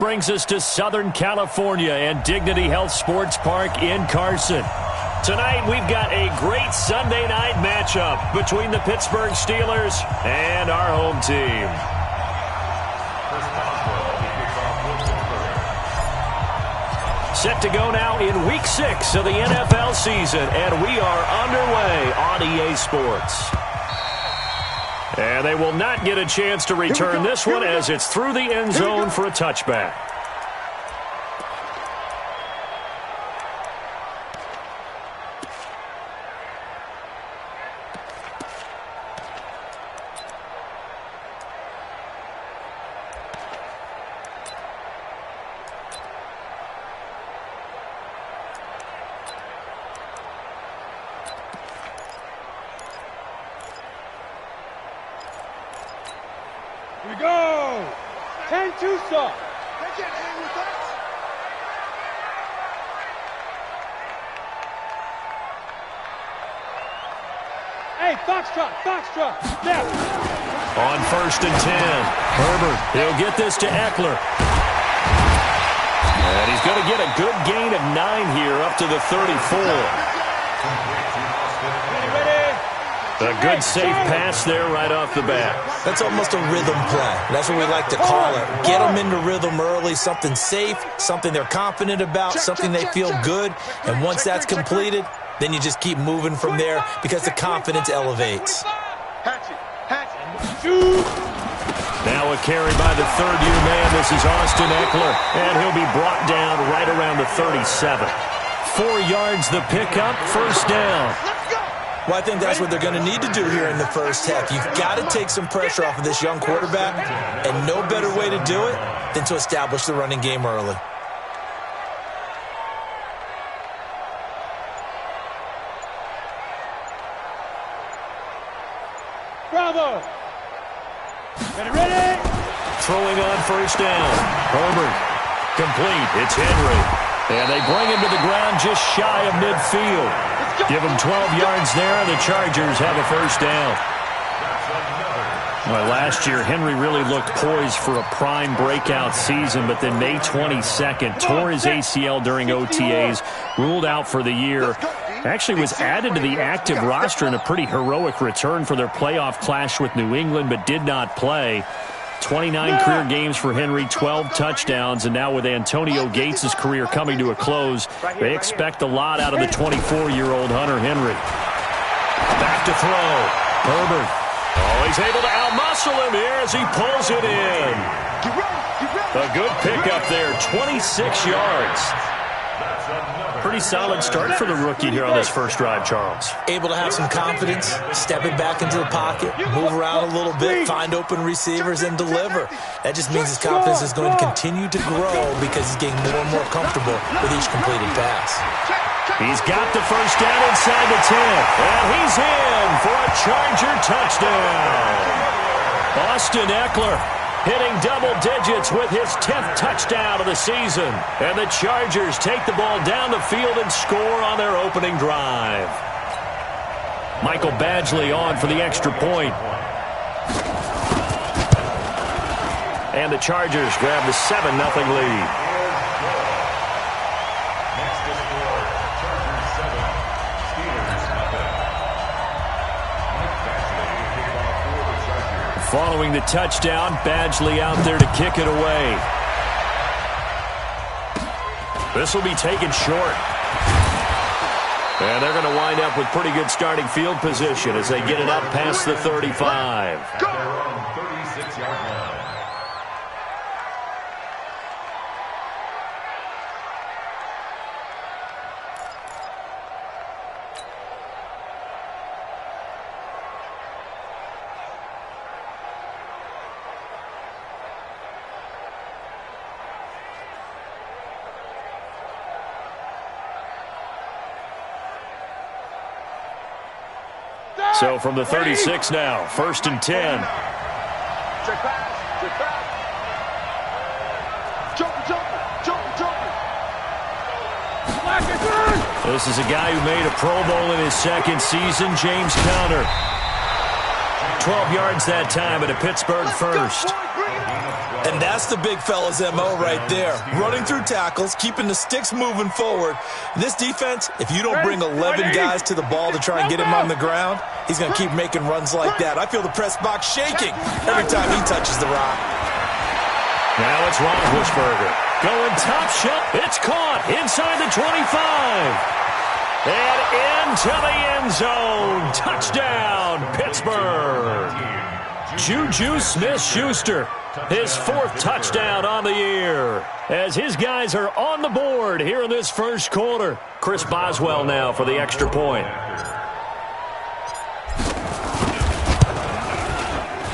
Brings us to Southern California and Dignity Health Sports Park in Carson. Tonight, we've got a great Sunday night matchup between the Pittsburgh Steelers and our home team. Set to go now in Week 6 of the NFL season, and we are underway on EA Sports. And they will not get a chance to return this one as it's through the end zone for a touchback. Here we go! 10 Tucson! They can't hang with us! Hey, Foxtrot! Step! On 1st and 10, Herbert, he'll get this to Eckler. And he's going to get a good gain of 9 here up to the 34. A good safe pass there right off the bat. That's almost a rhythm play. That's what we like to call it. Get them into rhythm early, something safe, something they're confident about, something they feel good. And once that's completed, then you just keep moving from there because the confidence elevates. Now a carry by the third-year man. This is Austin Eckler, and he'll be brought down right around the 37. 4 yards the pickup, first down. Well, I think that's what they're going to need to do here in the first half. You've got to take some pressure off of this young quarterback, and no better way to do it than to establish the running game early. Bravo! Ready! Throwing on first down. Herbert. Complete. It's Henry. And they bring him to the ground just shy of midfield. Give him 12 yards there. The Chargers have a first down. Well, last year, Henry really looked poised for a prime breakout season, but then May 22nd, tore his ACL during OTAs, ruled out for the year. Actually was added to the active roster in a pretty heroic return for their playoff clash with New England, but did not play. 29 career games for Henry, 12 touchdowns, and now with Antonio Gates' career coming to a close, they expect a lot out of the 24-year-old Hunter Henry. Back to throw. Herbert. Oh, he's able to outmuscle him here as he pulls it in. A good pickup there, 26 yards. Pretty solid start for the rookie here on this first drive, Charles. Able to have some confidence, stepping back into the pocket, move around a little bit, find open receivers, and deliver. That just means his confidence is going to continue to grow because he's getting more and more comfortable with each completed pass. He's got the first down inside the 10, and he's in for a Charger touchdown. Austin Eckler hitting double digits with his 10th touchdown of the season. And the Chargers take the ball down the field and score on their opening drive. Michael Badgley on for the extra point. And the Chargers grab the 7-0 lead. Following the touchdown, Badgley out there to kick it away. This will be taken short. And they're going to wind up with pretty good starting field position as they get it up past the 35. So from the 36 now, 1st and 10. Check pass. Jump. This is a guy who made a Pro Bowl in his second season, James Conner. 12 yards that time at a Pittsburgh first. And that's the big fella's MO right there. Running through tackles, keeping the sticks moving forward. This defense, if you don't bring 11 guys to the ball to try and get him on the ground, he's going to keep making runs like that. I feel the press box shaking every time he touches the rock. Now it's Roethlisberger. Going top shot. It's caught inside the 25. And into the end zone. Touchdown, Pittsburgh. Juju Smith-Schuster, his 4th touchdown on the year. As his guys are on the board here in this first quarter. Chris Boswell now for the extra point.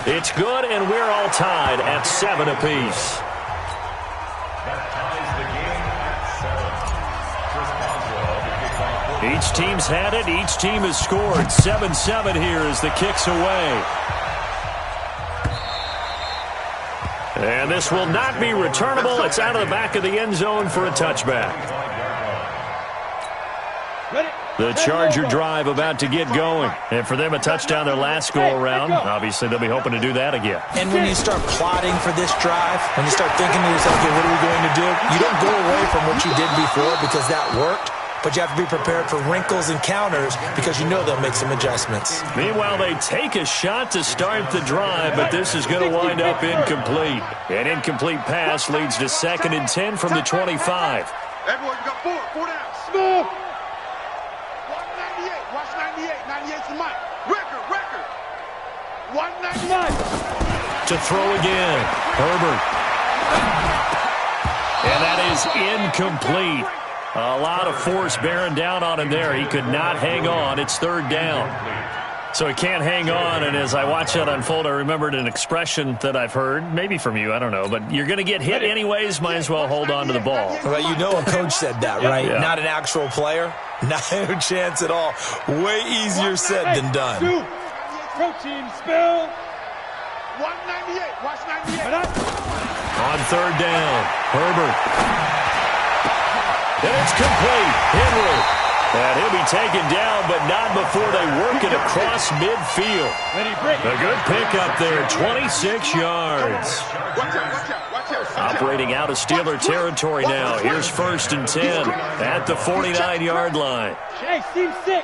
It's good, and we're all tied at 7 apiece. Each team's had it. Each team has scored. 7-7 here as the kick's away. And this will not be returnable. It's out of the back of the end zone for a touchback. The Charger drive about to get going. And for them, a touchdown their last go-around. Obviously, they'll be hoping to do that again. And when you start plotting for this drive, when you start thinking to yourself, okay, what are we going to do? You don't go away from what you did before because that worked. But you have to be prepared for wrinkles and counters because you know they'll make some adjustments. Meanwhile, they take a shot to start the drive, but this is going to wind up incomplete. An incomplete pass leads to 2nd and 10 from the 25. Everyone, you got 4 down. Small. 198. Watch 98. 98's the mic. Record. 199. To throw again. Herbert. And that is incomplete. A lot of force bearing down on him there. He could not hang on. It's 3rd down. So he can't hang on, and as I watch that unfold, I remembered an expression that I've heard, maybe from you, I don't know, but you're going to get hit anyways, might as well hold on to the ball. Well, you know a coach said that, right? Yeah. Not an actual player. No chance at all. Way easier said than done. Protein spill. 198. Watch 98. On 3rd down, Herbert. And it's complete. Henry. And he'll be taken down, but not before they work it across midfield. A good pickup there, 26 yards. Operating out of Steeler territory now. Here's 1st and 10 at the 49-yard line. Hey, Team 6.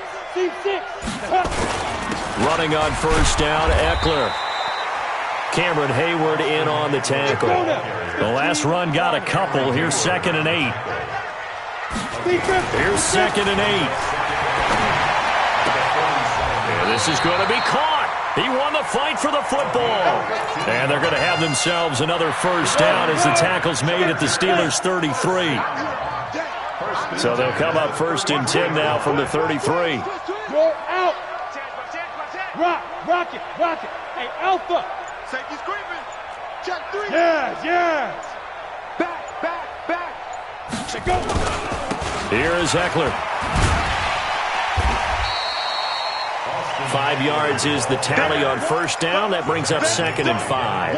Running on 1st down, Eckler. Cameron Hayward in on the tackle. The last run got a couple. Here's 2nd and 8. Here's 2nd and 8. And this is going to be caught. He won the fight for the football. And they're going to have themselves another 1st down as the tackle's made at the Steelers' 33. So they'll come up 1st and 10 now from the 33. Go out. Rock it. Hey, Alpha. Safety screaming. Check 3. Yes. Back. Go. Here is Eckler. 5 yards is the tally on 1st down. That brings up 2nd and 5.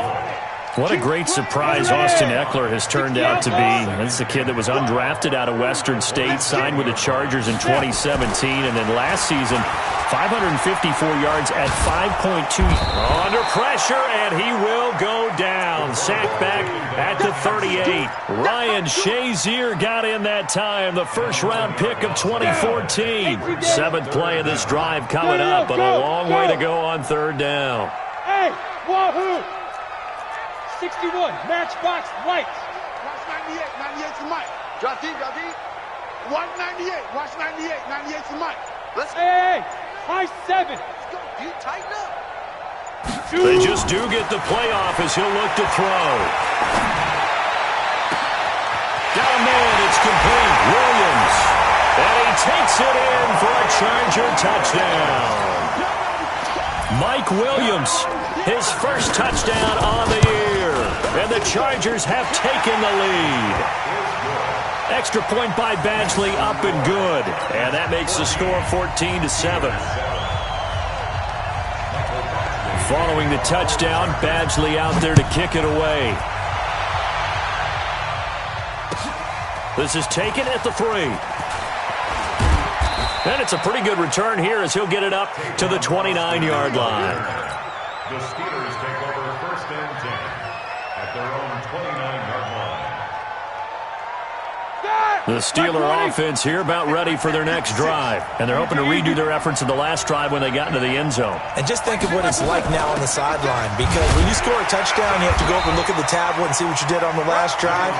What a great surprise Austin Eckler has turned out to be. This is a kid that was undrafted out of Western State, signed with the Chargers in 2017, and then last season, 554 yards at 5.2. Under pressure, and he will go down. Sacked back at the 38. Ryan Shazier got in that time, the 1st-round pick of 2014. 7th play of this drive coming up, but a long way to go on 3rd down. Hey, wahoo! 61, matchbox lights. Watch 98, 98's the mic. Drop deep. 198, watch 98, 98's the mic. Let's go. Hey, high 7. Let's go, dude, tighten up. They just do get the playoff as he'll look to throw. Got a man, it's complete. Williams. And he takes it in for a Charger touchdown. Mike Williams, his 1st touchdown on the year. And the Chargers have taken the lead. Extra point by Badgley, up and good. And that makes the score 14-7. Following the touchdown, Badgley out there to kick it away. This is taken at the 3. And it's a pretty good return here as he'll get it up to the 29-yard line. The Steelers take over 1st and 10 at their own The Steeler offense here about ready for their next drive. And they're hoping to redo their efforts in the last drive when they got into the end zone. And just think of what it's like now on the sideline. Because when you score a touchdown, you have to go up and look at the tablet and see what you did on the last drive.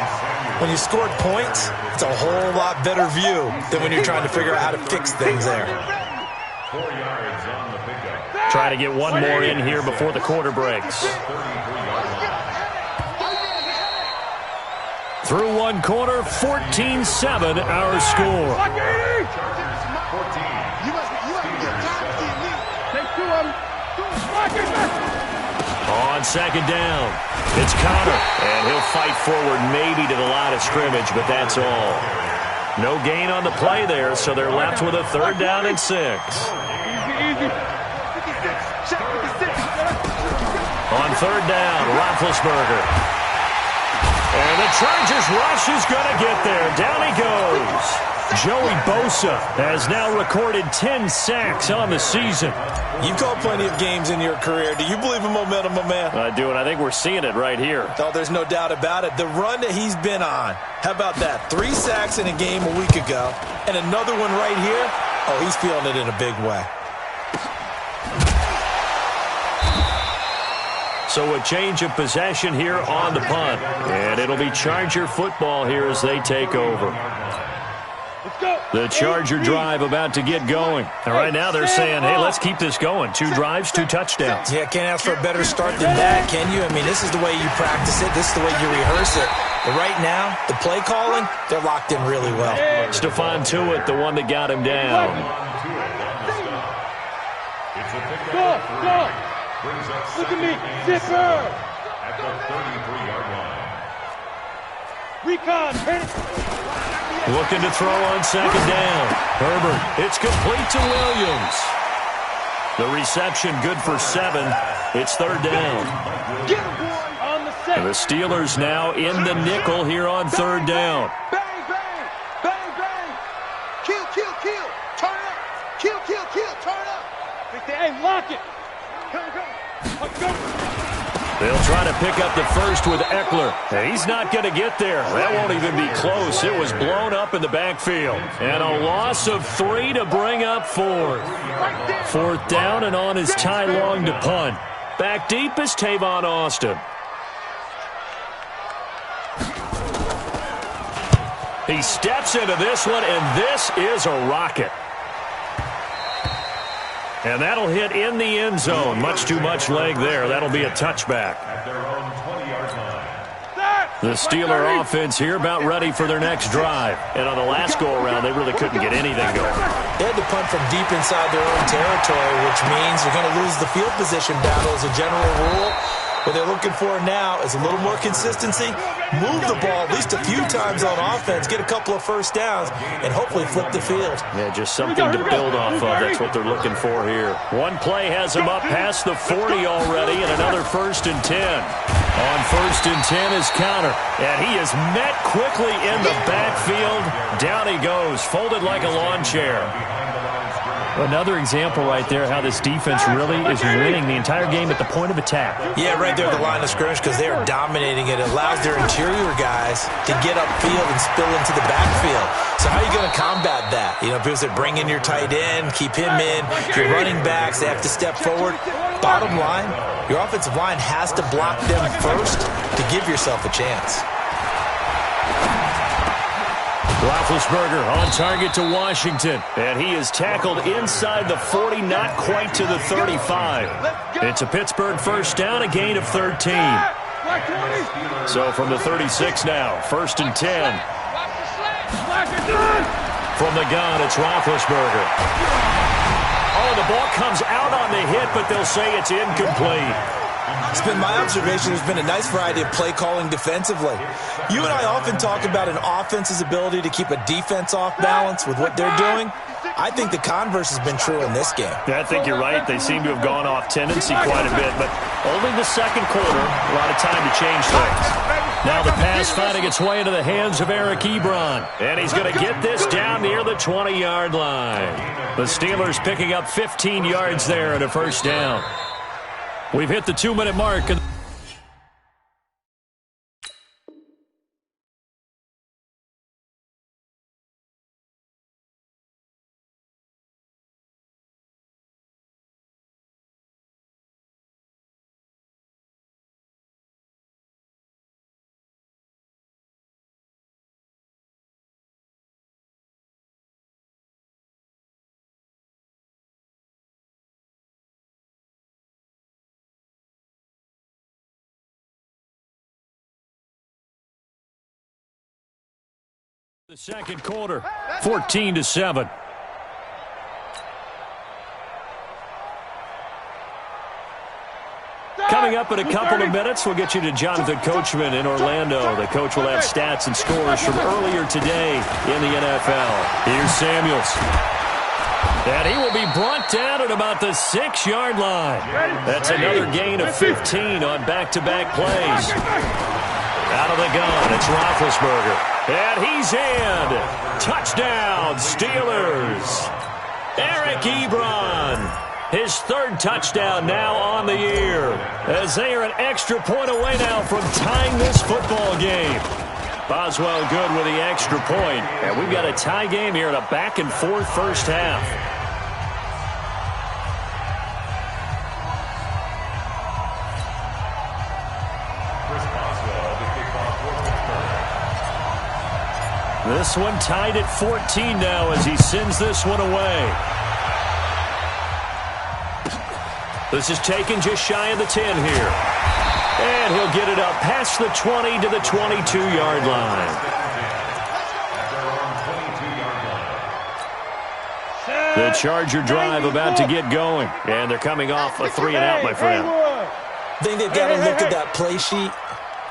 When you scored points, it's a whole lot better view than when you're trying to figure out how to fix things there. 4 yards on the pickup. Try to get one more in here before the quarter breaks. Through one quarter, 14-7 our score. On second down, it's Connor, and he'll fight forward maybe to the line of scrimmage, but that's all. No gain on the play there, so they're left with a 3rd down and 6. On 3rd down, Roethlisberger. And the Chargers rush is going to get there. Down he goes. Joey Bosa has now recorded 10 sacks on the season. You've called plenty of games in your career. Do you believe in momentum, my man? I do, and I think we're seeing it right here. Oh, there's no doubt about it. The run that he's been on. How about that? 3 sacks in a game a week ago, and another one right here. Oh, he's feeling it in a big way. So a change of possession here on the punt. And it'll be Charger football here as they take over. The Charger drive about to get going. And right now they're saying, hey, let's keep this going. 2 drives, 2 touchdowns. Yeah, can't ask for a better start than that, can you? I mean, this is the way you practice it. This is the way you rehearse it. But right now, the play calling, they're locked in really well. Stephon Tuitt, the one that got him down. Go! Look at me, zipper! At the 33-yard line. Recon, hit it! Looking to throw on second down. Herbert, it's complete to Williams. The reception good for 7. It's 3rd down. Get him, boy! On the set. The Steelers now in the nickel here on 3rd down. Bang, bang! Bang, bang! Kill, kill, kill! Turn up! Kill, kill, kill! Turn up! Hey, lock it! They'll try to pick up the first with Eckler. He's not going to get there. That won't even be close. It was blown up in the backfield. And a loss of 3 to bring up 4th. 4th down, and on is Ty Long to punt. Back deep is Tavon Austin. He steps into this one, and this is a rocket. And that'll hit in the end zone. Much too much leg there. That'll be a touchback. At their own 20-yard line. The Steeler offense here about ready for their next drive. And on the last go-around, they really couldn't get anything going. They had to punt from deep inside their own territory, which means you're going to lose the field position battle as a general rule. What they're looking for now is a little more consistency, move the ball at least a few times on offense, get a couple of first downs, and hopefully flip the field. Yeah, just something to build off of. That's what they're looking for here. One play has him up past the 40 already, and another 1st and 10. On 1st and 10 is Connor, and he is met quickly in the backfield. Down he goes, folded like a lawn chair. Another example right there how this defense really is winning the entire game at the point of attack. Yeah, right there at the line of scrimmage because they are dominating it. It allows their interior guys to get upfield and spill into the backfield. So how are you going to combat that? You know, people say bring in your tight end, keep him in. Your running backs, they have to step forward. Bottom line, your offensive line has to block them first to give yourself a chance. Roethlisberger on target to Washington, and he is tackled inside the 40, not quite to the 35. It's a Pittsburgh 1st down, a gain of 13. So from the 36 now, 1st and 10. From the gun, it's Roethlisberger. Oh, the ball comes out on the hit, but they'll say it's incomplete. It's been my observation there's been a nice variety of play calling defensively. You and I often talk about an offense's ability to keep a defense off balance with what they're doing. I think the converse has been true in this game. Yeah, I think you're right. They seem to have gone off tendency quite a bit, but only the second quarter, a lot of time to change things. Now the pass finding its way into the hands of Eric Ebron, and he's going to get this down near the 20-yard line. The Steelers picking up 15 yards there at a 1st down. We've hit the 2-minute mark. The second quarter, 14-7. Coming up in a couple of minutes, we'll get you to Jonathan Coachman in Orlando. The coach will have stats and scores from earlier today in the NFL. Here's Samuels. And he will be brought down at about the 6-yard line. That's another gain of 15 on back-to-back plays. Out of the gun, it's Roethlisberger. And he's in. Touchdown, Steelers. Eric Ebron. His third touchdown now on the year, as they are an extra point away now from tying this football game. Boswell good with the extra point. And we've got a tie game here in a back-and-forth first half. This one tied at 14 now as he sends this one away. This is taken just shy of the 10 here. And he'll get it up past the 20 to the 22-yard line. The Charger drive about to get going. And they're coming off a 3-and-out, my friend. I think they've got to look at that play sheet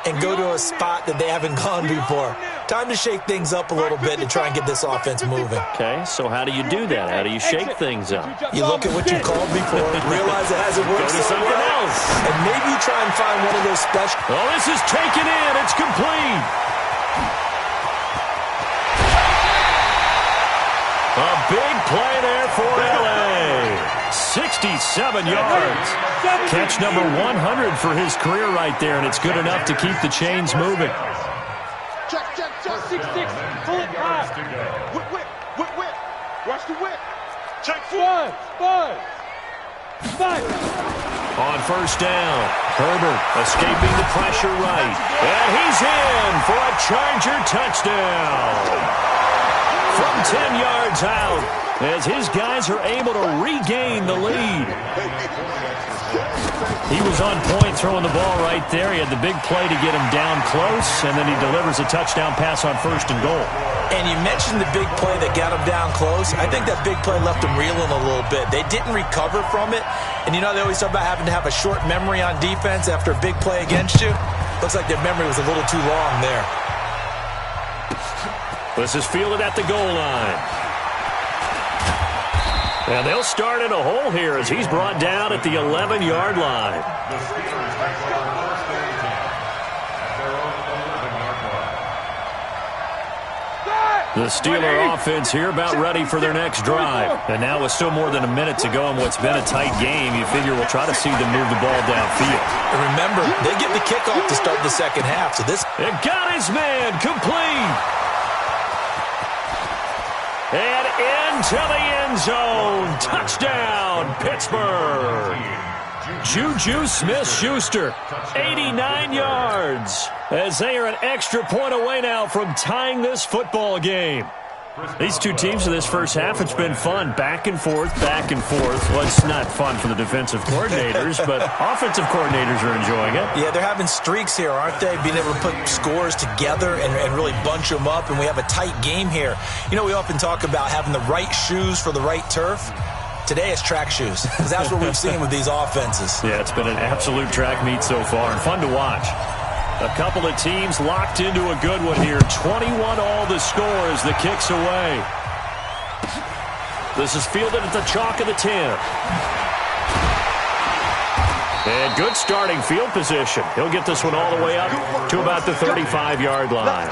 and go to a spot that they haven't gone before. Time to shake things up a little bit to try and get this offense moving. Okay, so how do you do that? How do you shake things up? You look at what you called before, realize it hasn't worked so something well, else. and maybe you try and find one of those special. Oh, this is taken in. It's complete. A big play there for L.A. 67 yards. Catch number 100 for his career right there, and it's good enough to keep the chains moving. Check. 6-6. Pull it high. Whip. Watch the whip. Check. Five. On first down, Herbert escaping the pressure right. And he's in for a Charger touchdown. From 10 yards out, as his guys are able to regain the lead. He was on point throwing the ball right there. He had the big play to get him down close, and then he delivers a touchdown pass on first and goal. And you mentioned the big play that got him down close. I think that big play left him reeling a little bit. They didn't recover from it. And you know they always talk about having to have a short memory on defense after a big play against you. Looks like their memory was a little too long there. This is fielded at the goal line. And they'll start in a hole here as he's brought down at the 11-yard line. The Steelers take over first and 10 at their own 11-yard line. The Steeler offense here about ready for their next drive. And now with still more than a minute to go in what's been a tight game, you figure we'll try to see them move the ball downfield. And remember, they get the kickoff to start the second half. So this It got his man complete. And into the end zone. Touchdown, Pittsburgh. Juju Smith-Schuster, 89 yards, as they are an extra point away now from tying this football game. These two teams in this first half, it's been fun. Back and forth. Well, it's not fun for the defensive coordinators, but offensive coordinators are enjoying it. Yeah, they're having streaks here, aren't they? Being able to put scores together and really bunch them up, and we have a tight game here. You know, we often talk about having the right shoes for the right turf. Today it's track shoes, because that's what we've seen with these offenses. Yeah, it's been an absolute track meet so far, and fun to watch. A couple of teams locked into a good one here. 21 all the score as the kick's away. This is fielded at the chalk of the 10. And good starting field position. He'll get this one all the way up to about the 35-yard line.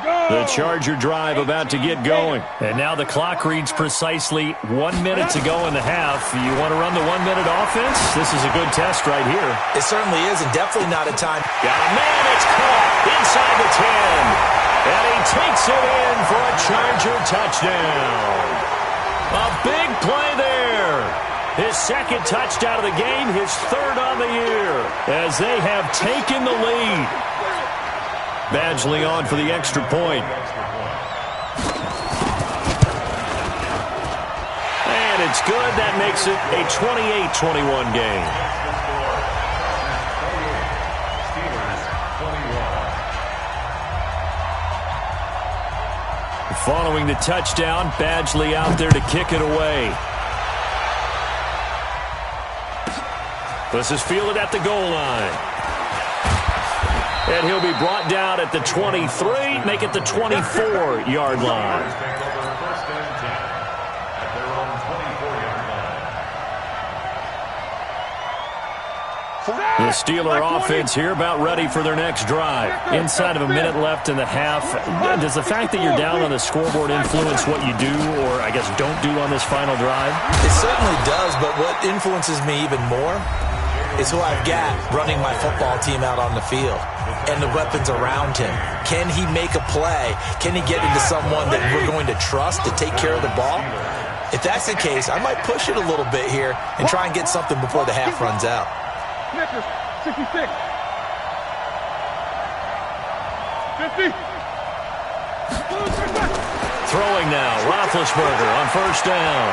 The Charger drive about to get going. And now the clock reads precisely 1 minute to go in the half. You want to run the 1 minute offense? This is a good test right here. It certainly is, and definitely not a time. Got a man, it's caught inside the 10. And he takes it in for a Charger touchdown. A big play there. His second touchdown of the game, his third on the year, as they have taken the lead. Badgley on for the extra point. And it's good. That makes it a 28-21 game. Following the touchdown, Badgley out there to kick it away. This is fielded at the goal line. And he'll be brought down at the 23, make it the 24-yard line. The Steeler offense here about ready for their next drive. Inside of a minute left in the half. Does the fact that you're down on the scoreboard influence what you do or, I guess, don't do on this final drive? It certainly does, but what influences me even more is who I've got running my football team out on the field and the weapons around him. Can he make a play? Can he get into someone that we're going to trust to take care of the ball? If that's the case, I might push it a little bit here and try and get something before the half runs out. 66. 50. Throwing now, Roethlisberger on first down.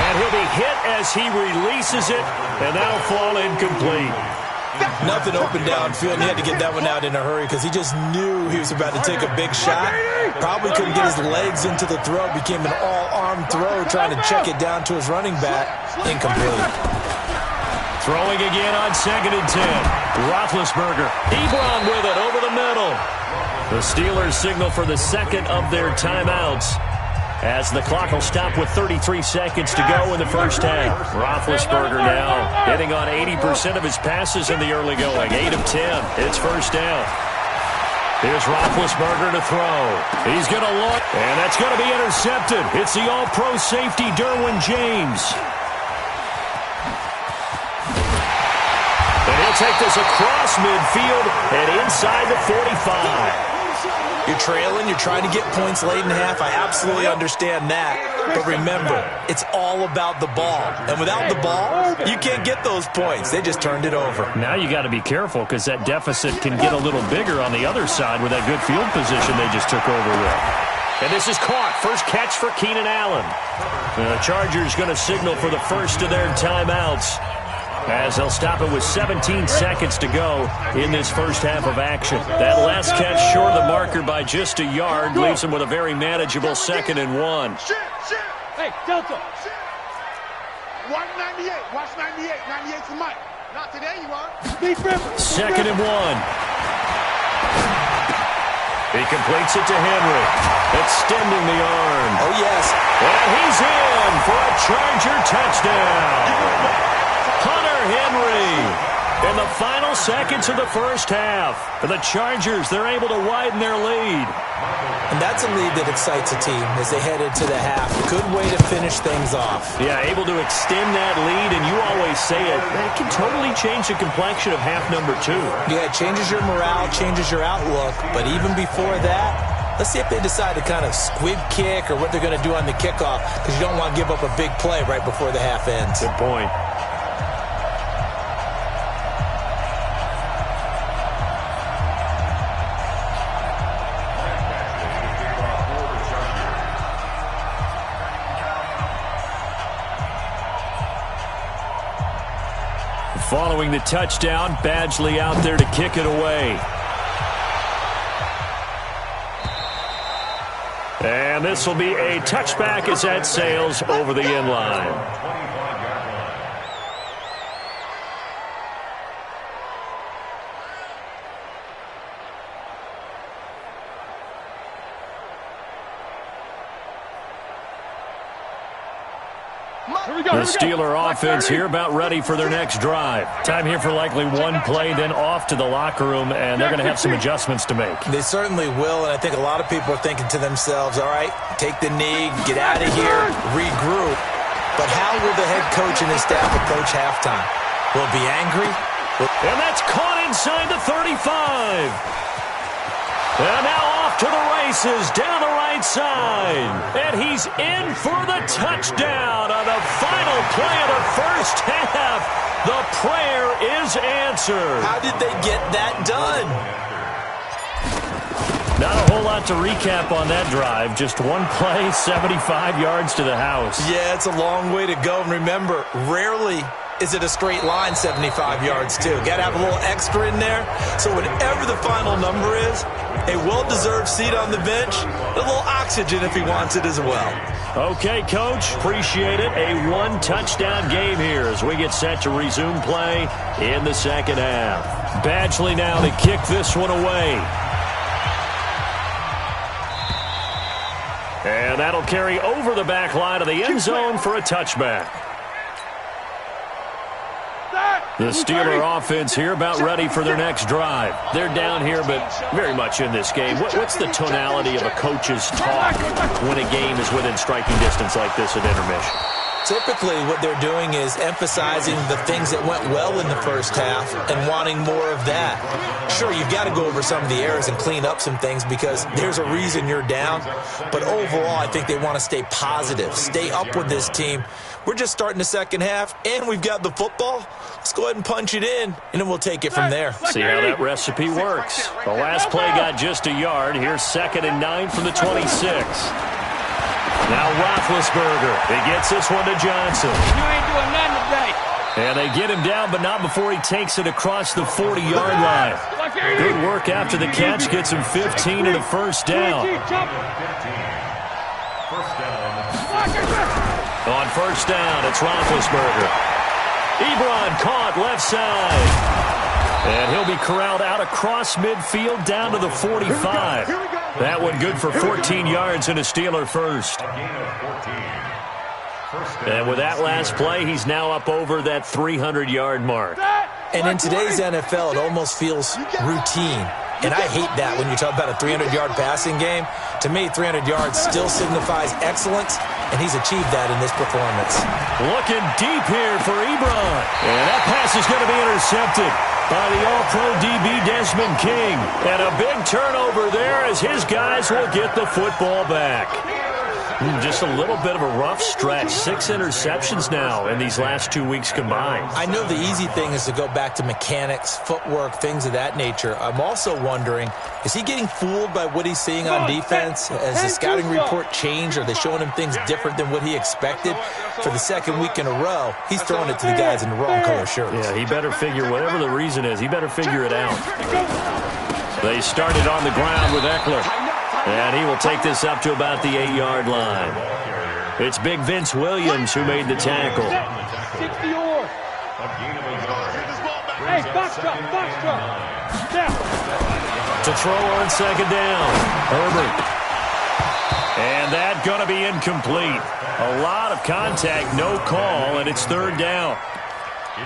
And he'll be hit as he releases it, and that'll fall incomplete. Nothing open downfield. He had to get that one out in a hurry because he just knew he was about to take a big shot. Probably couldn't get his legs into the throw. Became an all-arm throw, trying to check it down to his running back. Incomplete. Throwing again on 2nd and 10. Roethlisberger. Ebron with it over the middle. The Steelers signal for the second of their timeouts as the clock will stop with 33 seconds to go in the first half. Roethlisberger now hitting on 80% of his passes in the early going. 8 of 10. It's first down. Here's Roethlisberger to throw. He's going to look, and that's going to be intercepted. It's the all-pro safety, Derwin James. And he'll take this across midfield and inside the 45. You're trailing, you're trying to get points late in half. I absolutely understand that. But remember, it's all about the ball. And without the ball, you can't get those points. They just turned it over. Now you got to be careful because that deficit can get a little bigger on the other side with that good field position they just took over with. And this is caught. First catch for Keenan Allen. The Chargers going to signal for the first of their timeouts, as they'll stop it with 17 seconds to go in this first half of action. That last catch short of the marker by just a yard leaves them with a very manageable 2nd and 1. Hey, Delta. 198. Watch 98. 98 to Mike. Not today, you are. 2nd and 1. He completes it to Henry, extending the arm. Oh, yes. And he's in for a Charger touchdown. Henry in the final seconds of the first half. For the Chargers, they're able to widen their lead. And that's a lead that excites a team as they head into the half. Good way to finish things off. Yeah, able to extend that lead, and you always say it can totally change the complexion of half number 2. Yeah, it changes your morale, changes your outlook. But even before that, let's see if they decide to kind of squib kick or what they're going to do on the kickoff, because you don't want to give up a big play right before the half ends. Good point. Following the touchdown, Badgley out there to kick it away. And this will be a touchback as that sails over the end line. The Steeler offense here about ready for their next drive. Time here for likely one play, then off to the locker room, and they're going to have some adjustments to make. They certainly will, and I think a lot of people are thinking to themselves, all right, take the knee, get out of here, regroup. But how will the head coach and his staff approach halftime? Will it be angry? And that's caught inside the 35. And now off to the races down the right side. And he's in for the touchdown on the final play of the first half. The prayer is answered. How did they get that done? Not a whole lot to recap on that drive. Just one play, 75 yards to the house. Yeah, it's a long way to go. And remember, rarely is it a straight line 75 yards too? Got to have a little extra in there. So whatever the final number is, a well-deserved seat on the bench, a little oxygen if he wants it as well. Okay, Coach, appreciate it. A one-touchdown game here as we get set to resume play in the second half. Badgley now to kick this one away. And that'll carry over the back line of the end zone for a touchback. The Steeler offense here about ready for their next drive. They're down here, but very much in this game. What's the tonality of a coach's talk when a game is within striking distance like this at intermission? Typically, what they're doing is emphasizing the things that went well in the first half and wanting more of that. Sure, you've got to go over some of the errors and clean up some things because there's a reason you're down. But overall, I think they want to stay positive, stay up with this team. We're just starting the second half, and we've got the football. Let's go ahead and punch it in, and then we'll take it from there. See how that recipe works. The last play got just a yard. Here's 2nd and 9 from the 26. Now Roethlisberger. He gets this one to Johnson. You ain't doing nothing today. And they get him down, but not before he takes it across the 40-yard line. Good work after the catch. Gets him 15 and a first down. On first down, it's Roethlisberger. Ebron caught left side. And he'll be corralled out across midfield down to the 45. That one good for 14 yards and a Steeler first. And with that last play, he's now up over that 300-yard mark. And in today's NFL, it almost feels routine. And I hate that when you talk about a 300-yard passing game. To me, 300 yards still signifies excellence, and he's achieved that in this performance. Looking deep here for Ebron. And that pass is going to be intercepted by the All-Pro DB Desmond King. And a big turnover there as his guys will get the football back. Just a little bit of a rough stretch. 6 interceptions now in these last 2 weeks combined. I know the easy thing is to go back to mechanics, footwork, things of that nature. I'm also wondering, is he getting fooled by what he's seeing on defense? Has the scouting report changed? Are they showing him things different than what he expected? For the second week in a row, he's throwing it to the guys in the wrong color shirts. Yeah, he better figure, whatever the reason is, he better figure it out. They started on the ground with Eckler. And he will take this up to about the 8-yard line. It's Big Vince Williams who made the tackle. 60 or. Hey, box drop. To throw on second down, Herbert. And that going to be incomplete. A lot of contact, no call, and it's 3rd down.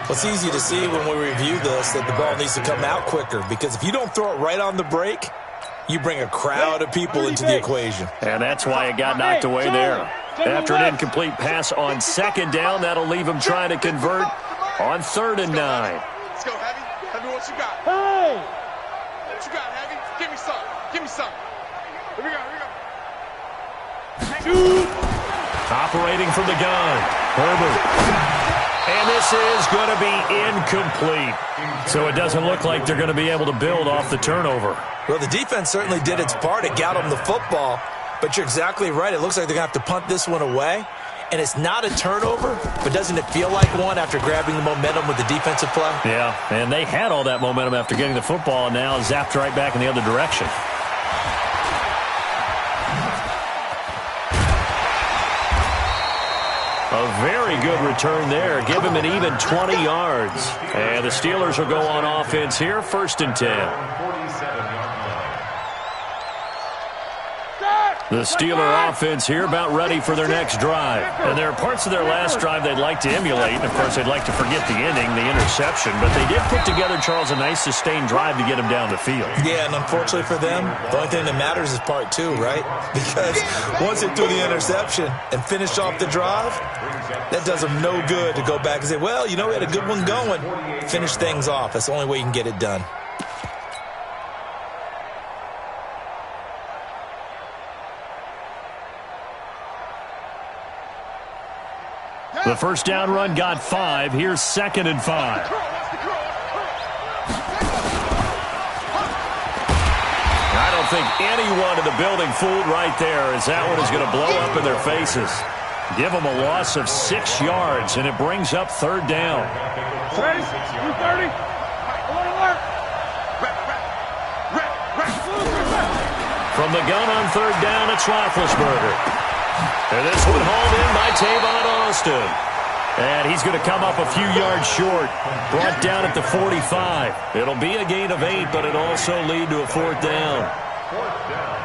Well, it's easy to see when we review this that the ball needs to come out quicker because if you don't throw it right on the break, you bring a crowd of people into the equation. And that's why it got knocked away there. After an incomplete pass on second down, that'll leave him trying to convert on 3rd and 9. Let's go, Heavy. Heavy, what you got? Hey! What you got, Heavy? Give me some. Here we go. Operating from the gun, Herbert. And this is going to be incomplete. So it doesn't look like they're going to be able to build off the turnover. Well, the defense certainly did its part. It got them the football. But you're exactly right. It looks like they're going to have to punt this one away. And it's not a turnover, but doesn't it feel like one after grabbing the momentum with the defensive play? Yeah, and they had all that momentum after getting the football and now zapped right back in the other direction. A very good return there. Give him an even 20 yards. And the Steelers will go on offense here, 1st and 10. The Steeler offense here about ready for their next drive. And there are parts of their last drive they'd like to emulate. And, of course, they'd like to forget the ending, the interception. But they did put together, Charles, a nice sustained drive to get him down the field. Yeah, and unfortunately for them, the only thing that matters is part 2, right? Because once they threw the interception and finished off the drive, that does them no good to go back and say, well, you know, we had a good one going. Finish things off. That's the only way you can get it done. The first down run got 5. Here's 2nd and 5. I don't think anyone in the building fooled right there as that one is going to blow up in their faces. Give them a loss of 6 yards, and it brings up third down. Ready? 230. Alert. From the gun on third down, it's Roethlisberger. And this one hauled in by Tavon Austin. And he's going to come up a few yards short. Brought down at the 45. It'll be a gain of 8, but it also lead to a fourth down. Fourth down.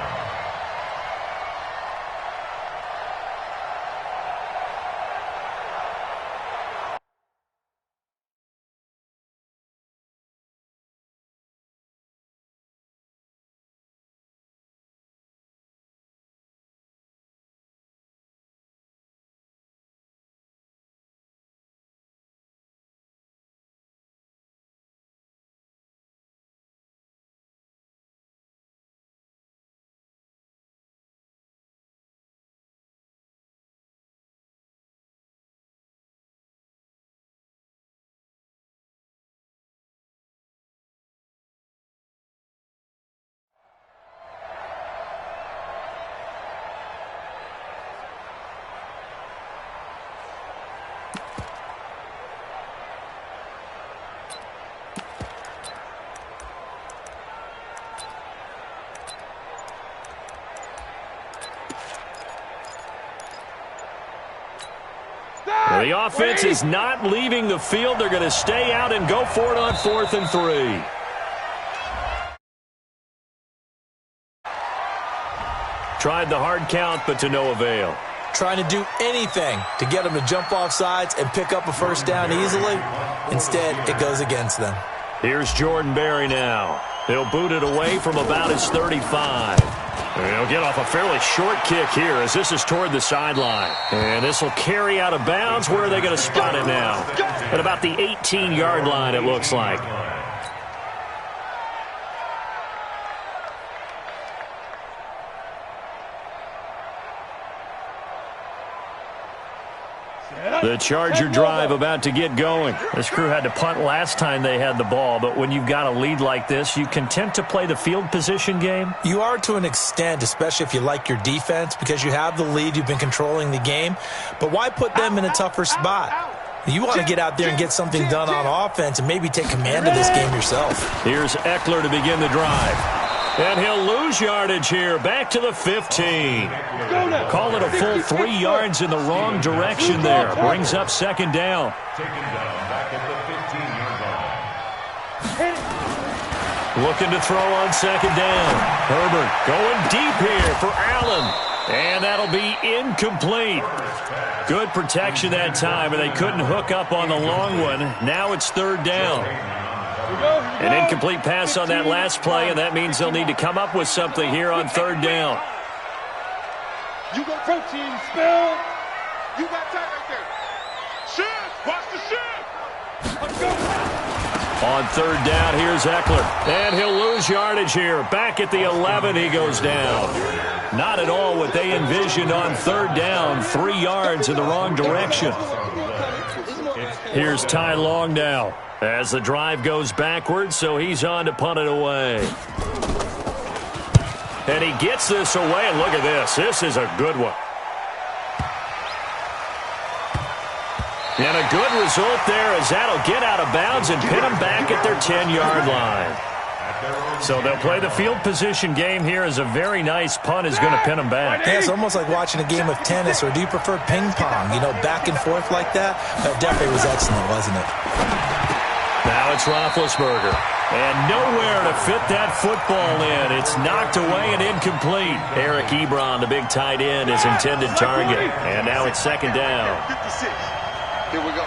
The offense is not leaving the field. They're going to stay out and go for it on 4th and 3. Tried the hard count, but to no avail. Trying to do anything to get them to jump off sides and pick up a first down easily. Instead, it goes against them. Here's Jordan Berry now. He'll boot it away from about his 35. He'll get off a fairly short kick here as this is toward the sideline. And this will carry out of bounds. Where are they going to spot it now? At about the 18-yard line, it looks like. The Charger drive about to get going. This crew had to punt last time they had the ball, but when you've got a lead like this, you content to play the field position game? You are to an extent, especially if you like your defense, because you have the lead, you've been controlling the game. But why put them in a tougher spot? You want to get out there and get something done on offense and maybe take command of this game yourself. Here's Eckler to begin the drive. And he'll lose yardage here, back to the 15. Call it a full 3 yards in the wrong direction there. Brings up second down. Taken down back at the 15-yard line. Looking to throw on second down. Herbert going deep here for Allen. And that'll be incomplete. Good protection that time, and they couldn't hook up on the long one. Now it's third down. An incomplete pass on that last play, and that means they'll need to come up with something here on third down. You got protein, spill. You got time right there. Shift. Watch the shift. Let's go. On third down, here's Eckler. And he'll lose yardage here. Back at the 11, he goes down. Not at all what they envisioned on third down. 3 yards in the wrong direction. Here's Ty Long now as the drive goes backwards, so he's on to punt it away. And he gets this away, and look at this. This is a good one. And a good result there as that'll get out of bounds and pin them back at their 10-yard line. So they'll play the field position game here as a very nice punt is going to pin them back. Yeah, it's almost like watching a game of tennis, or do you prefer ping pong? You know, back and forth like that? That definitely was excellent, wasn't it? Now it's Roethlisberger. And nowhere to fit that football in. It's knocked away and incomplete. Eric Ebron, the big tight end, is intended target. And now it's second down. 56. Here we go.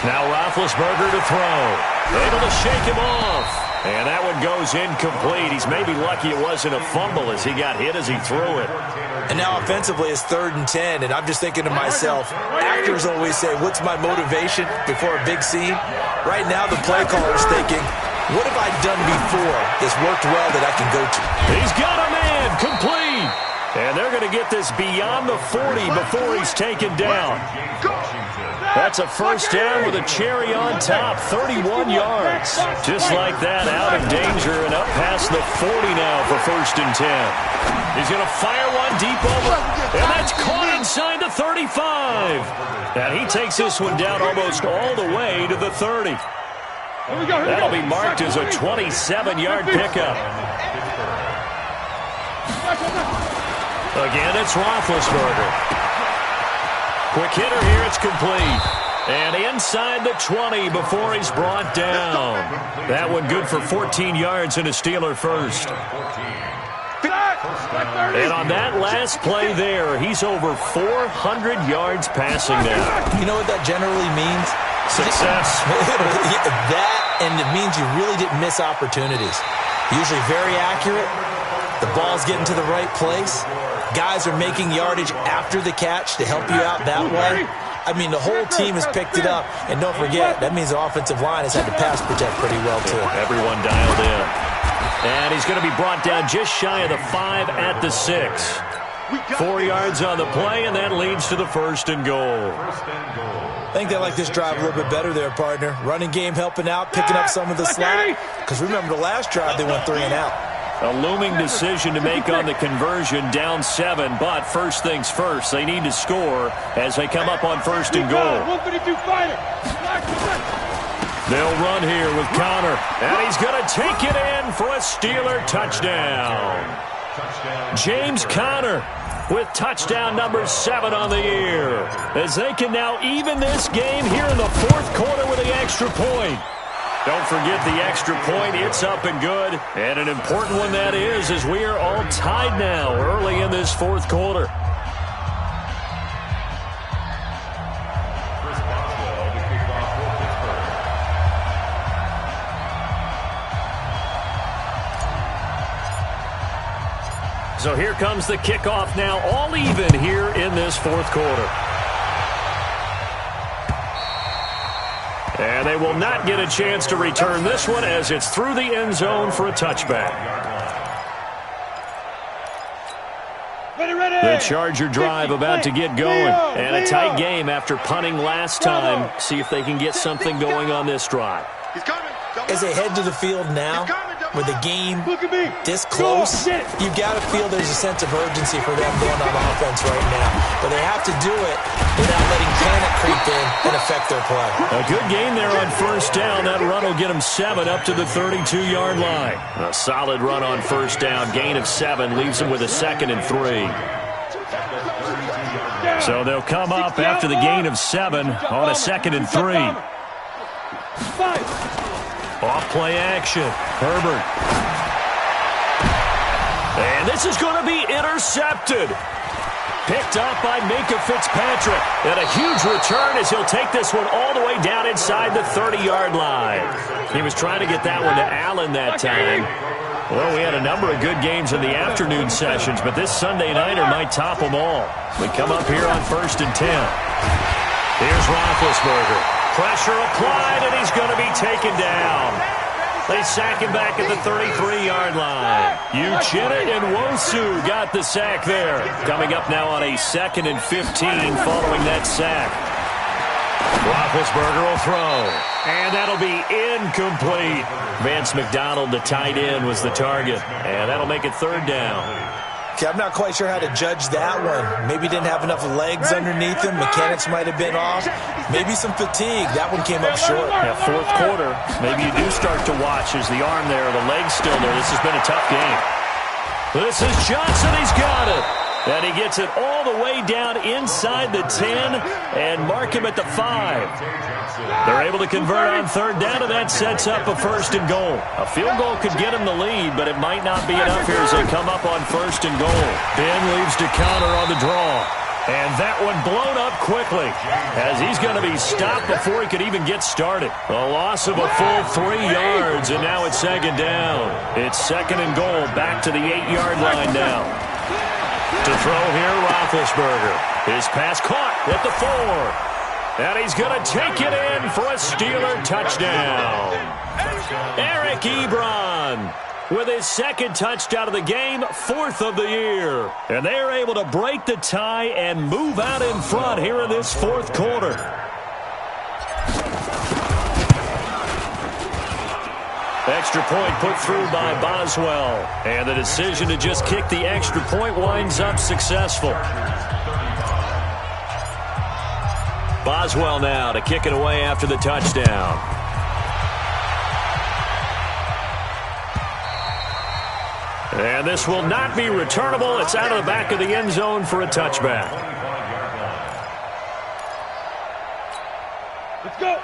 Now Roethlisberger to throw. Able to shake him off. And that one goes incomplete. He's maybe lucky it wasn't a fumble as he got hit as he threw it. And now offensively it's 3rd and 10, and I'm just thinking to myself, actors always say, what's my motivation before a big scene? Right now the play caller's thinking, what have I done before that's worked well that I can go to? He's got a man, complete. And they're going to get this beyond the 40 before he's taken down. That's a first down with a cherry on top, 31 yards. Just like that, out of danger and up past the 40 now for 1st and 10. He's going to fire one deep over, and that's caught inside the 35. And he takes this one down almost all the way to the 30. That'll be marked as a 27-yard pickup. Again, it's Roethlisberger. Quick hitter here, it's complete. And inside the 20 before he's brought down. That one good for 14 yards and a Steeler first. And on that last play there, he's over 400 yards passing now. You know what that generally means? Success. That, and it means you really didn't miss opportunities. Usually very accurate. The ball's getting to the right place. Guys are making yardage after the catch to help you out that way. I mean, the whole team has picked it up. And don't forget, that means the offensive line has had to pass protect pretty well, too. Everyone dialed in. And he's going to be brought down just shy of the 5 at the 6. 4 yards on the play, and that leads to the 1st and goal. I think they like this drive a little bit better there, partner. Running game helping out, picking up some of the slack. Because remember, the last drive, they went 3 and out. A looming decision to make on the conversion, down 7. But first things first, they need to score as they come up on 1st and goal. They'll run here with Connor, and he's going to take it in for a Steeler touchdown. James Conner with touchdown number 7 on the year, as they can now even this game here in the 4th quarter with the extra point. Don't forget the extra point. It's up and good. And an important one that is, as we are all tied now early in this 4th quarter. So here comes the kickoff now, all even here in this 4th quarter. And they will not get a chance to return this one as it's through the end zone for a touchback. The Charger drive about to get going. And a tight game after punting last time. See if they can get something going on this drive. As they head to the field now, with the game this close, you've got to feel there's a sense of urgency for them going on offense right now. But they have to do it without letting panic creep in and affect their play. A good game there on 1st down. That run will get them 7 up to the 32-yard line. A solid run on 1st down. Gain of 7 leaves them with a 2nd and 3. So they'll come up after the gain of 7 on a 2nd and 3. Off play action. Herbert. And this is going to be intercepted. Picked up by Minka Fitzpatrick. And a huge return as he'll take this one all the way down inside the 30-yard line. He was trying to get that one to Allen that time. Well, we had a number of good games in the afternoon sessions, but this Sunday nighter might top them all. We come up here on 1st and 10. Here's Roethlisberger. Pressure applied, and he's going to be taken down. They sack him back at the 33-yard line. Uchenna and Nwosu got the sack there. Coming up now on a 2nd and 15 following that sack. Roethlisberger will throw, and that'll be incomplete. Vance McDonald, the tight end, was the target, and that'll make it 3rd down. Okay, I'm not quite sure how to judge that one. Maybe didn't have enough legs underneath him. Mechanics might have been off. Maybe some fatigue. That one came up short. Yeah, 4th quarter. Maybe you do start to watch as the arm there, the leg's still there. This has been a tough game. This is Johnson. He's got it. And he gets it all the way down inside the 10 and mark him at the 5. They're able to convert on 3rd down, and that sets up a 1st and goal. A field goal could get him the lead, but it might not be enough here as they come up on 1st and goal. Ben leaves to Connor on the draw. And that one blown up quickly as he's going to be stopped before he could even get started. A loss of a full 3 yards, and now it's 2nd down. It's 2nd and goal, back to the 8-yard line now. To throw here, Roethlisberger. His pass caught at the 4. And he's going to take it in for a Steeler touchdown. Eric Ebron with his 2nd touchdown of the game, 4th of the year. And they're able to break the tie and move out in front here in this 4th quarter. Extra point put through by Boswell. And the decision to just kick the extra point winds up successful. Boswell now to kick it away after the touchdown. And this will not be returnable. It's out of the back of the end zone for a touchback.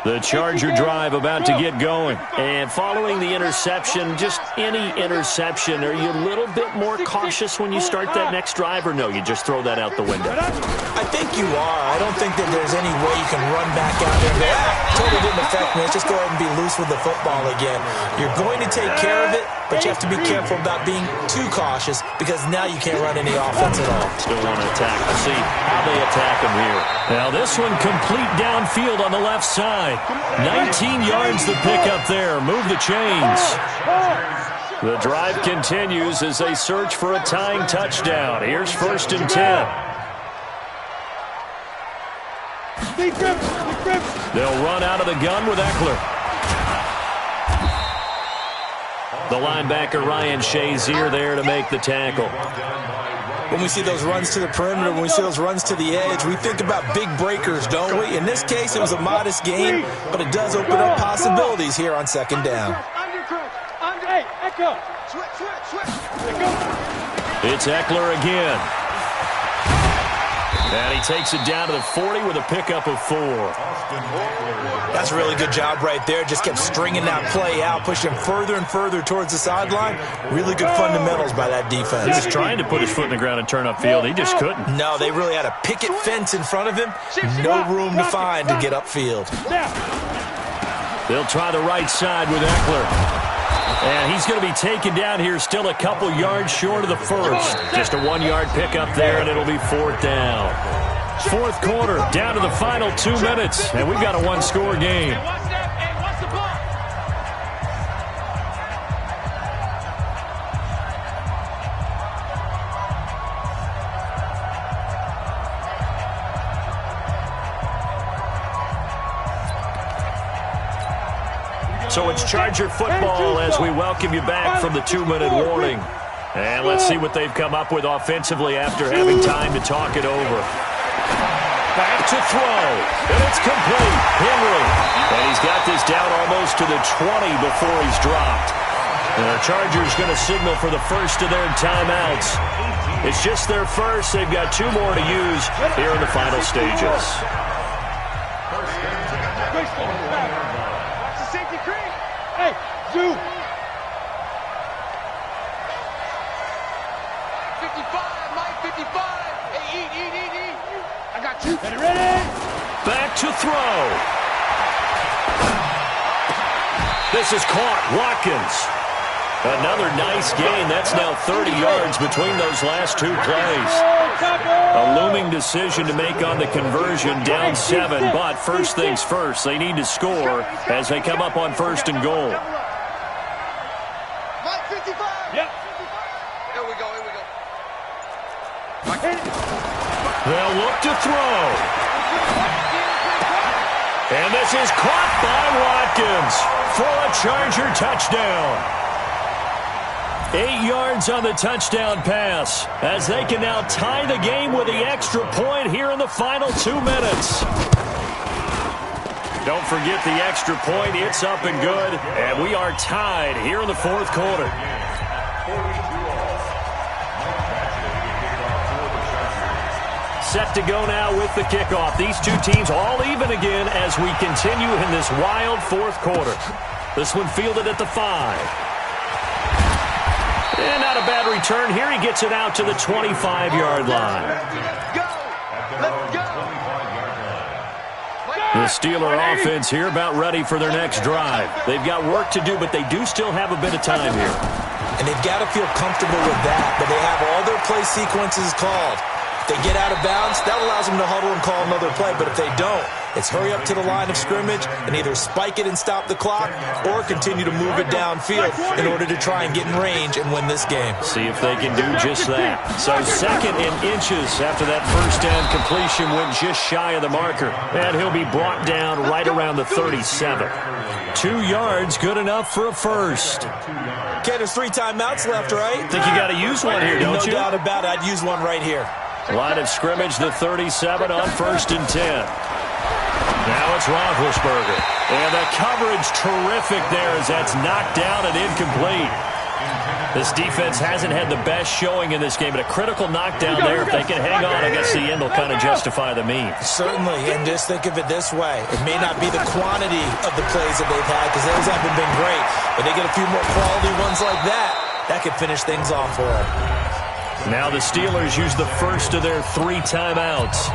The Charger drive about to get going. And following the interception, just any interception, are you a little bit more cautious when you start that next drive, or no, you just throw that out the window? I think you are. I don't think that there's any way you can run back out there and go, totally didn't affect me. Let's just go ahead and be loose with the football again. You're going to take care of it, but you have to be careful about being too cautious because now you can't run any offense at all. Still want to attack. We'll see how they attack him here. Now this one complete downfield on the left side. 19 yards to pick up there. Move the chains. The drive continues as they search for a tying touchdown. Here's 1st and 10. They'll run out of the gun with Eckler. The linebacker Ryan Shazier there to make the tackle. When we see those runs to the perimeter, when we see those runs to the edge, we think about big breakers, don't we? In this case, it was a modest gain, but it does open up possibilities here on 2nd down. It's Eckler again. And he takes it down to the 40 with a pickup of 4. That's a really good job right there. Just kept stringing that play out, pushing him further and further towards the sideline. Really good fundamentals by that defense. He was trying to put his foot in the ground and turn upfield. He just couldn't. No, they really had a picket fence in front of him. No room to find to get upfield. They'll try the right side with Eckler. And he's going to be taken down here, still a couple yards short of the first. Just a 1-yard pickup there, and it'll be 4th down. 4th quarter, down to the final 2 minutes, and we've got a 1-score game. So it's Charger football as we welcome you back from the 2-minute warning. And let's see what they've come up with offensively after having time to talk it over. Back to throw, and it's complete. Henry, and he's got this down almost to the 20 before he's dropped. And the Chargers going to signal for the first of their timeouts. It's just their first. They've got 2 more to use here in the final stages. Hey, Zoo. 55, Mike, 55. Hey, eat. I got you. Ready? Back to throw. This is caught. Watkins. Another nice gain. That's now 30 yards between those last 2 plays. A looming decision to make on the conversion, down 7. But first things first, they need to score as they come up on 1st and goal. Mike, 55. Yep. Here we go. They'll look to throw. And this is caught by Watkins for a Charger touchdown. 8 yards on the touchdown pass as they can now tie the game with the extra point here in the final 2 minutes. Don't forget the extra point. It's up and good, and we are tied here in the 4th quarter. Set to go now with the kickoff. These 2 teams all even again as we continue in this wild 4th quarter. This one fielded at the 5. And not a bad return here. He gets it out to the 25-yard line. The Steeler offense here about ready for their next drive. They've got work to do, but they do still have a bit of time here. And they've got to feel comfortable with that, but they have all their play sequences called. they get out of bounds, that allows them to huddle and call another play. But if they don't, it's hurry up to the line of scrimmage and either spike it and stop the clock or continue to move it downfield in order to try and get in range and win this game. See if they can do just that. So 2nd and inches after that first down completion went just shy of the marker. And he'll be brought down right around the 37. 2 yards, good enough for a first. Okay, there's 3 timeouts left, right? Think you got to use one here, don't you? No doubt about it. I'd use one right here. Line of scrimmage, the 37 on 1st and 10. Now it's Roethlisberger. And the coverage terrific there as that's knocked down and incomplete. This defense hasn't had the best showing in this game, but a critical knockdown there. If they can hang on, I guess the end will kind of justify the means. Certainly, and just think of it this way. It may not be the quantity of the plays that they've had because those haven't been great, but they get a few more quality ones like that. That could finish things off for them. Now the Steelers use the first of their 3 timeouts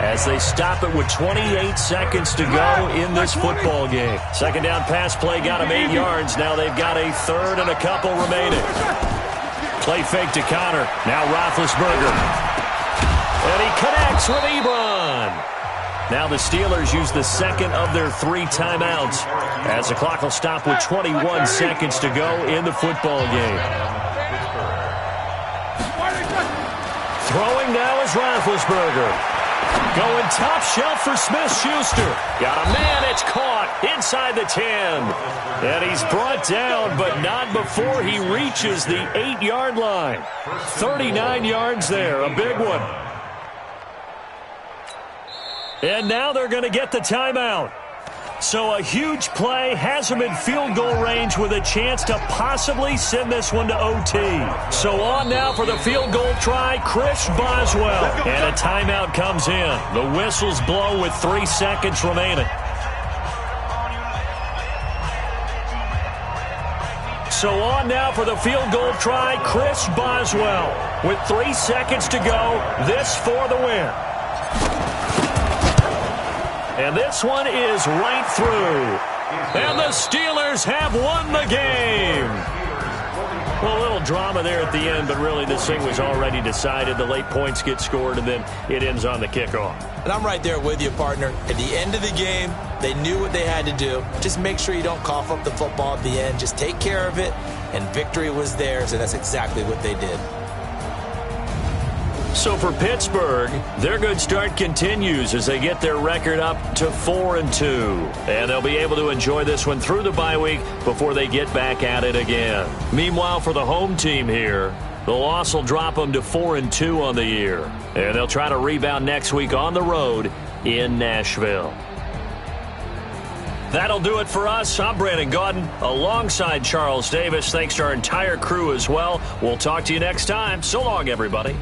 as they stop it with 28 seconds to go in this football game. 2nd down pass play got them 8 yards. Now they've got a 3rd and a couple remaining. Play fake to Connor. Now Roethlisberger. And he connects with Ebron. Now the Steelers use the 2nd of their 3 timeouts as the clock will stop with 21 seconds to go in the football game. Throwing now is Roethlisberger. Going top shelf for Smith-Schuster. Got a man, it's caught inside the 10. And he's brought down, but not before he reaches the 8-yard line. 39 yards there, a big one. And now they're going to get the timeout. So a huge play has him in field goal range with a chance to possibly send this one to OT. So on now for the field goal try, Chris Boswell. And a timeout comes in. The whistles blow with 3 seconds remaining. So on now for the field goal try, Chris Boswell. With 3 seconds to go, this for the win. And this one is right through. And the Steelers have won the game. Well, a little drama there at the end, but really this thing was already decided. The late points get scored, and then it ends on the kickoff. And I'm right there with you, partner. At the end of the game, they knew what they had to do. Just make sure you don't cough up the football at the end. Just take care of it, and victory was theirs, and that's exactly what they did. So for Pittsburgh, their good start continues as they get their record up to 4-2. And they'll be able to enjoy this one through the bye week before they get back at it again. Meanwhile, for the home team here, the loss will drop them to 4-2 on the year. And they'll try to rebound next week on the road in Nashville. That'll do it for us. I'm Brandon Gaudin alongside Charles Davis. Thanks to our entire crew as well. We'll talk to you next time. So long, everybody.